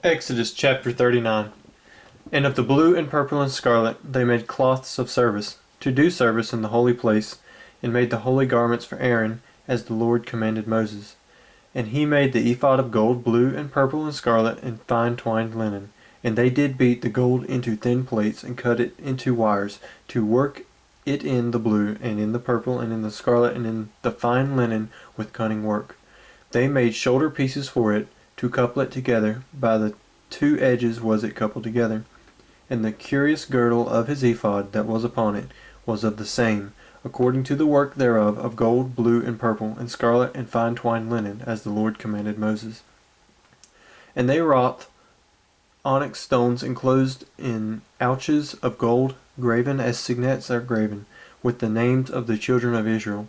Exodus chapter 39. And of the blue and purple and scarlet they made cloths of service, to do service in the holy place, and made the holy garments for Aaron, as the Lord commanded Moses. And he made the ephod of gold, blue and purple and scarlet, and fine twined linen. And they did beat the gold into thin plates, and cut it into wires, to work it in the blue, and in the purple, and in the scarlet, and in the fine linen with cunning work. They made shoulder pieces for it, to couple it together. By the two edges was it coupled together. And the curious girdle of his ephod that was upon it was of the same, according to the work thereof, of gold, blue, and purple, and scarlet, and fine twined linen, as the Lord commanded Moses. And they wrought onyx stones enclosed in ouches of gold, graven as signets are graven, with the names of the children of Israel.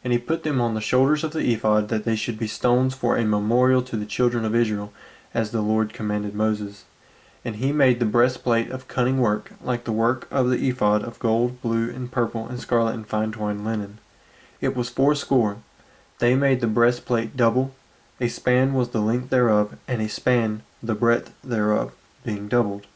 And he put them on the shoulders of the ephod, that they should be stones for a memorial to the children of Israel, as the Lord commanded Moses. And he made the breastplate of cunning work, like the work of the ephod, of gold, blue, and purple, and scarlet, and fine twined linen. It was 80. They made the breastplate double. A span was the length thereof, and a span the breadth thereof, being doubled.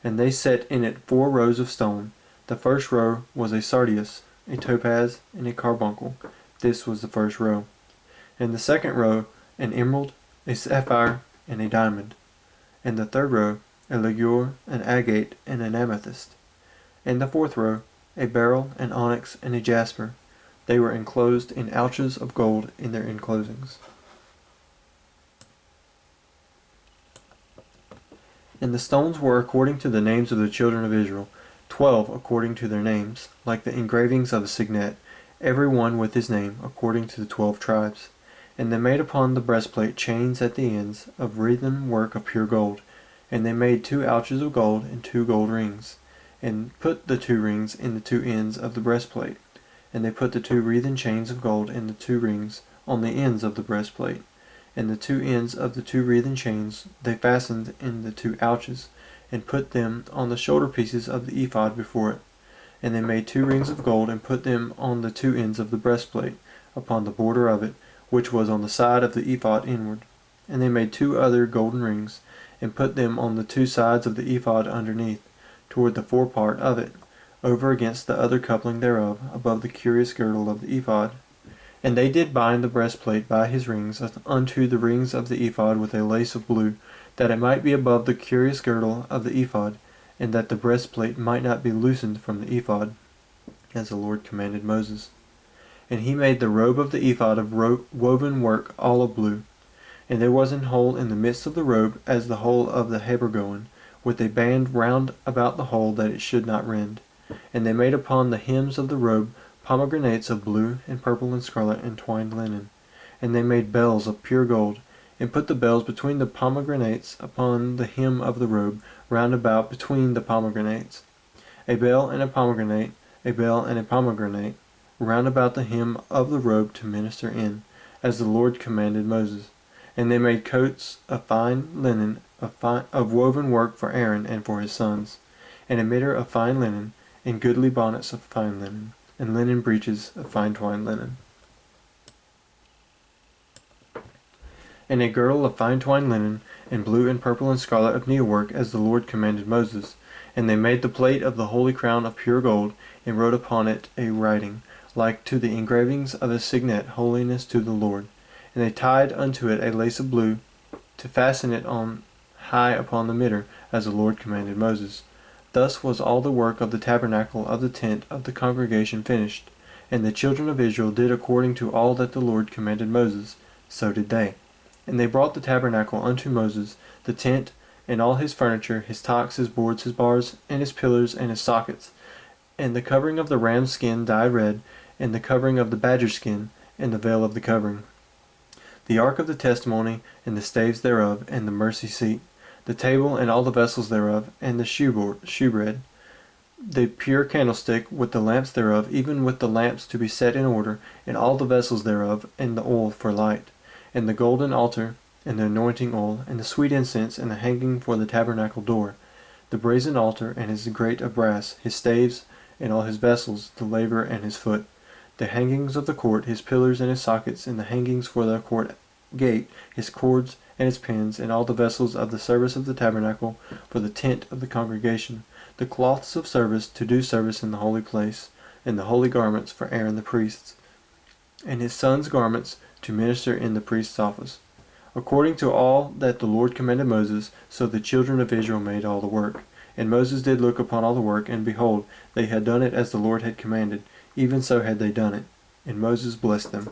And they set in it 4 rows of stone. The first row was a sardius, a topaz, and a carbuncle. This was the first row. And the second row, an emerald, a sapphire, and a diamond. And the third row, a ligure, an agate, and an amethyst. And the fourth row, a beryl, an onyx, and a jasper. They were enclosed in ouches of gold in their enclosings. And the stones were according to the names of the children of Israel, 12 according to their names, like the engravings of a signet, every one with his name, according to the 12 tribes. And they made upon the breastplate chains at the ends, of wreathen work of pure gold. And they made 2 ouches of gold, and 2 gold rings, and put the 2 rings in the 2 ends of the breastplate. And they put the 2 wreathen chains of gold in the 2 rings on the ends of the breastplate. And the 2 ends of the 2 wreathen chains they fastened in the 2 ouches, and put them on the shoulder pieces of the ephod before it. And they made 2 rings of gold, and put them on the 2 ends of the breastplate, upon the border of it, which was on the side of the ephod inward. And they made 2 other golden rings, and put them on the 2 sides of the ephod underneath, toward the forepart of it, over against the other coupling thereof, above the curious girdle of the ephod. And they did bind the breastplate by his rings unto the rings of the ephod with a lace of blue, that it might be above the curious girdle of the ephod, and that the breastplate might not be loosened from the ephod, as the Lord commanded Moses. And he made the robe of the ephod of woven work all of blue. And there was an hole in the midst of the robe, as the hole of the habergeon, with a band round about the hole, that it should not rend. And they made upon the hems of the robe pomegranates of blue and purple and scarlet and twined linen. And they made bells of pure gold, and put the bells between the pomegranates upon the hem of the robe, round about between the pomegranates. A bell and a pomegranate, a bell and a pomegranate, round about the hem of the robe to minister in, as the Lord commanded Moses. And they made coats of fine linen, of woven work for Aaron and for his sons, and a mitre of fine linen, and goodly bonnets of fine linen, and linen breeches of fine twined linen. And a girdle of fine twined linen, and blue and purple and scarlet of needlework, as the Lord commanded Moses. And they made the plate of the holy crown of pure gold, and wrote upon it a writing, like to the engravings of a signet, holiness to the Lord. And they tied unto it a lace of blue, to fasten it on high upon the mitre, as the Lord commanded Moses. Thus was all the work of the tabernacle of the tent of the congregation finished. And the children of Israel did according to all that the Lord commanded Moses, so did they. And they brought the tabernacle unto Moses, the tent, and all his furniture, his tocks, his boards, his bars, and his pillars, and his sockets, and the covering of the ram's skin dyed red, and the covering of the badger skin, and the veil of the covering. The ark of the testimony, and the staves thereof, and the mercy seat, the table, and all the vessels thereof, and the shewbread, the pure candlestick, with the lamps thereof, even with the lamps to be set in order, and all the vessels thereof, and the oil for light, and the golden altar, and the anointing oil, and the sweet incense, and the hanging for the tabernacle door, the brazen altar, and his grate of brass, his staves, and all his vessels, the laver and his foot, the hangings of the court, his pillars and his sockets, and the hangings for the court gate, his cords, and its pins, and all the vessels of the service of the tabernacle for the tent of the congregation, the cloths of service to do service in the holy place, and the holy garments for Aaron the priest, and his sons' garments to minister in the priest's office. According to all that the Lord commanded Moses, so the children of Israel made all the work. And Moses did look upon all the work, and behold, they had done it as the Lord had commanded, even so had they done it. And Moses blessed them.